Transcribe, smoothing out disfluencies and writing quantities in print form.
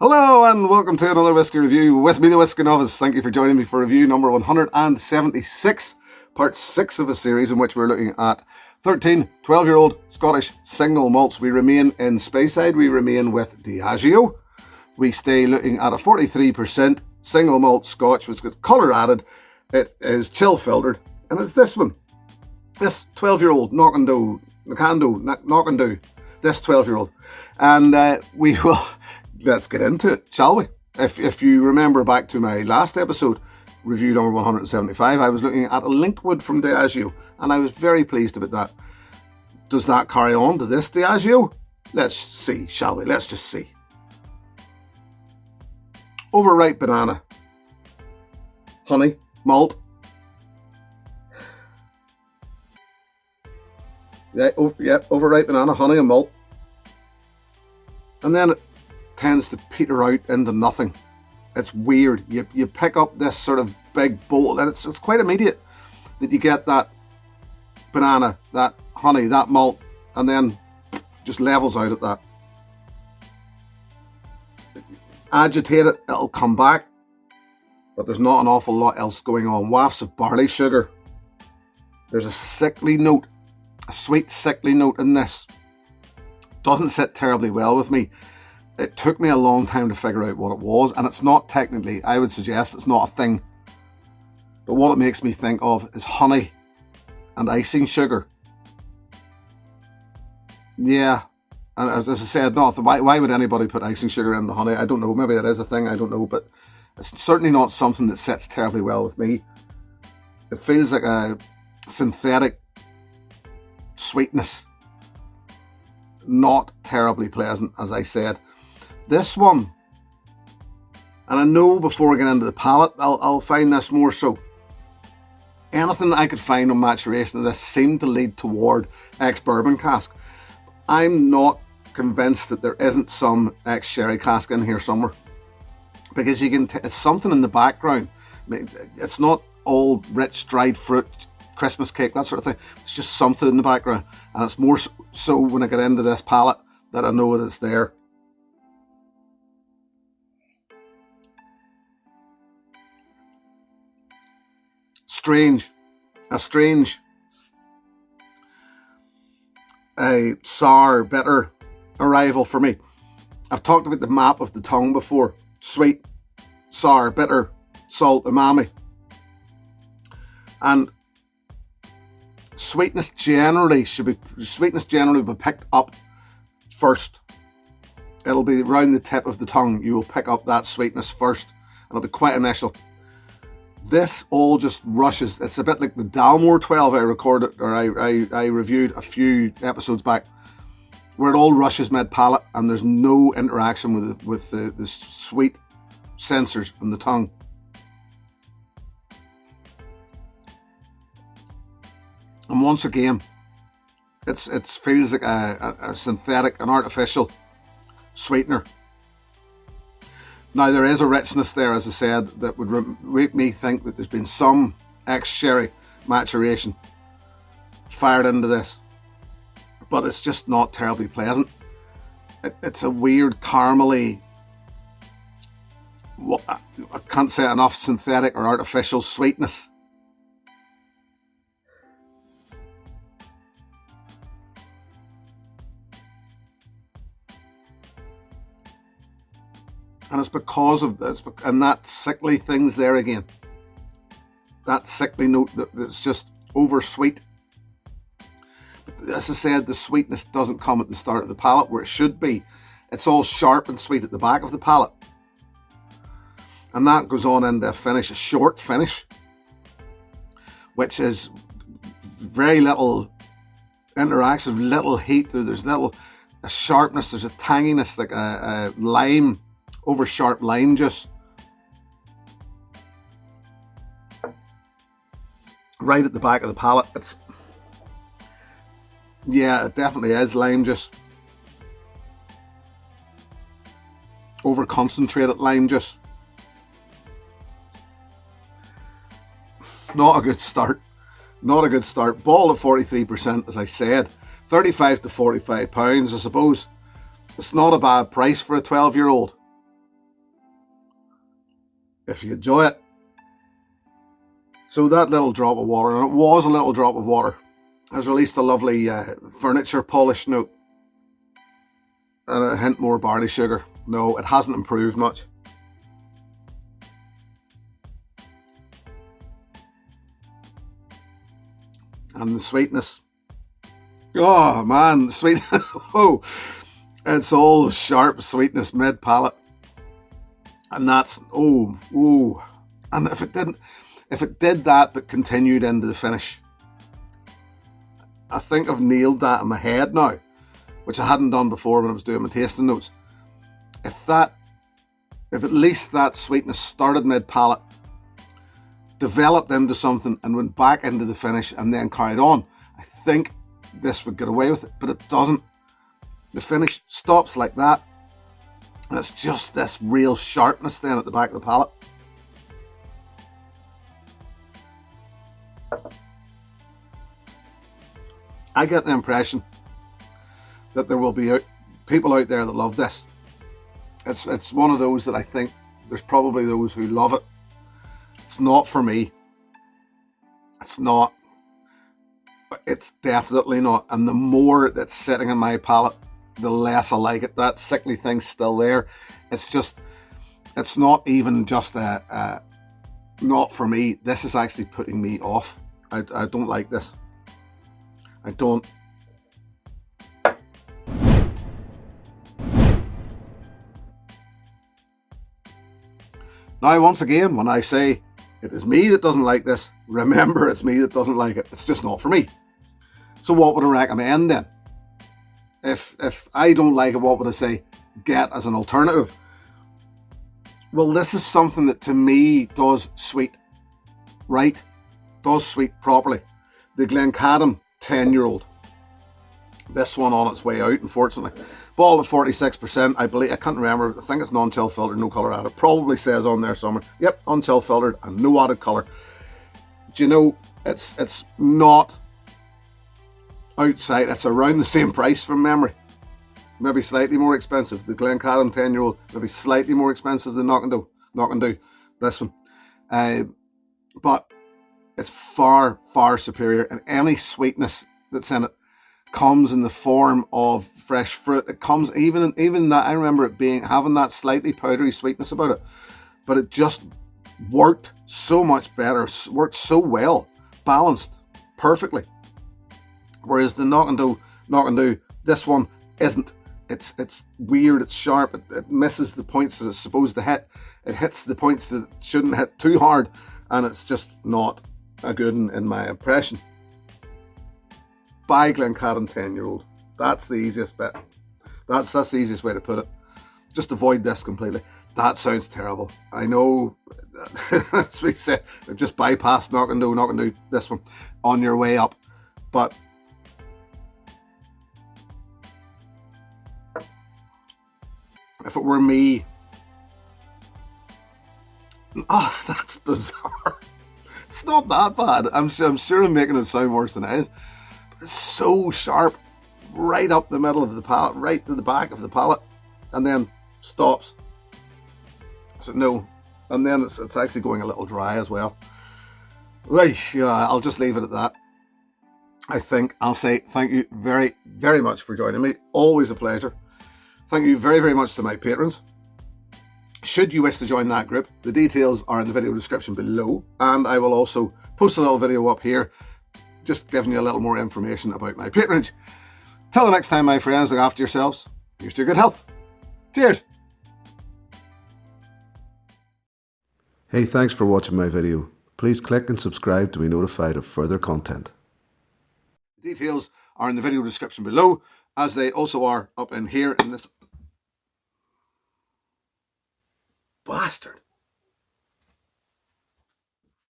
Hello and welcome to another Whiskey Review with me, the Whiskey Novice. Thank you for joining me for review number 176, part 6 of a series in which we're looking at 13 12-year-old Scottish single malts. We remain in Speyside, we remain with Diageo. We stay looking at a 43% single malt Scotch, which got colour added. It is chill filtered, and it's this one. This 12-year-old Knockando, this 12-year-old. And we will... Let's get into it, shall we? If you remember back to my last episode, review number 175, I was looking at a Linkwood from Diageo, and I was very pleased about that. Does that carry on to this Diageo? Let's see, shall we? Let's just see. Overripe banana, honey, malt. Overripe banana, honey and malt. And then it tends to peter out into nothing. It's weird. You pick up this sort of big bowl, and it's quite immediate that you get that banana, that honey, that malt, and then just levels out at that. Agitate it, it'll come back, but there's not an awful lot else going on. Wafts of barley sugar. There's a sickly note, a sweet sickly note in this. Doesn't sit terribly well with me. It took me a long time to figure out what it was, and it's not technically, I would suggest it's not a thing. But what it makes me think of is honey and icing sugar. Yeah, and as I said, why would anybody put icing sugar in the honey? I don't know, maybe it is a thing, I don't know, but it's certainly not something that sits terribly well with me. It feels like a synthetic sweetness. Not terribly pleasant, as I said. This one, and I know before I get into the palate, I'll find this more so. Anything that I could find on maturation of this seemed to lead toward ex-bourbon cask. I'm not convinced that there isn't some ex-sherry cask in here somewhere, because you can. It's something in the background. It's not all rich dried fruit, Christmas cake, that sort of thing. It's just something in the background, and it's more so when I get into this palate that I know that it's there. A strange, sour, bitter arrival for me. I've talked about the map of the tongue before. Sweet, sour, bitter, salt, umami. And sweetness generally will be picked up first. It'll be around the tip of the tongue. You will pick up that sweetness first. It'll be quite initial. This all just rushes. It's a bit like the Dalmore 12 I reviewed a few episodes back, where it all rushes mid-palate and there's no interaction with the sweet sensors in the tongue. And once again, it feels like a synthetic, an artificial sweetener. Now, there is a richness there, as I said, that would make me think that there's been some ex-sherry maturation fired into this. But it's just not terribly pleasant. It's a weird caramely, I can't say enough, synthetic or artificial sweetness. And it's because of this, and that sickly thing's there again. That sickly note that's just over sweet. But as I said, the sweetness doesn't come at the start of the palate where it should be. It's all sharp and sweet at the back of the palate. And that goes on into a finish, a short finish, which is very little interaction, little heat. There's a sharpness, there's a tanginess, like a lime, over sharp lime juice. Right at the back of the palate. It definitely is lime juice. Over concentrated lime juice. Not a good start. Not a good start. Ball at 43%, as I said. 35 to 45 pounds, I suppose. It's not a bad price for a 12-year-old. If you enjoy it. So that little drop of water, and it was a little drop of water, has released a lovely furniture polish note. And a hint more barley sugar. No, it hasn't improved much. And the sweetness. Oh man, the sweet. Oh, it's all sharp sweetness mid palate. And that's, oh. And if it did that but continued into the finish, I think I've nailed that in my head now, which I hadn't done before when I was doing my tasting notes. If at least that sweetness started mid palate, developed into something and went back into the finish and then carried on, I think this would get away with it, but it doesn't. The finish stops like that, and it's just this real sharpness then at the back of the palate. I get the impression that there will be people out there that love this. It's one of those that I think there's probably those who love it. It's not for me. It's not. It's definitely not. And the more that's sitting in my palate, the less I like it. That sickly thing's still there. It's not even just not for me. This is actually putting me off. I don't like this. I don't. Now, once again, when I say it is me that doesn't like this, remember it's me that doesn't like it. It's just not for me. So what would I recommend then? If I don't like it, what would I say get as an alternative? Well, this is something that to me does sweet right, does sweet properly. The Glencadam 10-year-old. This one on its way out, unfortunately. Ball at 46%, I believe. I can't remember. I think it's non-chill filtered, no colour added. Probably says on there somewhere. Yep, unchill filtered and no added colour. Do you know, it's not outside. It's around the same price from memory. Maybe slightly more expensive. The Glencadam 10-year-old, maybe slightly more expensive than Knockando. This one. But it's far, far superior. And any sweetness that's in it comes in the form of fresh fruit. It comes even that. I remember it having that slightly powdery sweetness about it, but it just worked so much better, worked so well, balanced perfectly. Whereas the Knockando, this one isn't. It's weird. It's sharp. It misses the points that it's supposed to hit. It hits the points that it shouldn't hit too hard, and it's just not a good one in my impression. Buy Glencadam 10-year-old. That's the easiest bit. That's the easiest way to put it. Just avoid this completely. That sounds terrible. I know. As we said, just bypass Knockando this one on your way up. But if it were me, that's bizarre. It's not that bad. I'm sure I'm making it sound worse than it is. It's so sharp, right up the middle of the palate, right to the back of the palate, and then stops. So no, and then it's actually going a little dry as well. Right, yeah, I'll just leave it at that. I think I'll say thank you very, very much for joining me. Always a pleasure. Thank you very, very much to my patrons. Should you wish to join that group, the details are in the video description below, and I will also post a little video up here just giving you a little more information about my patronage. Till the next time, my friends, look after yourselves. Here's to your good health. Cheers. Hey, thanks for watching my video. Please click and subscribe to be notified of further content. The details are in the video description below, as they also are up in here in this bastard.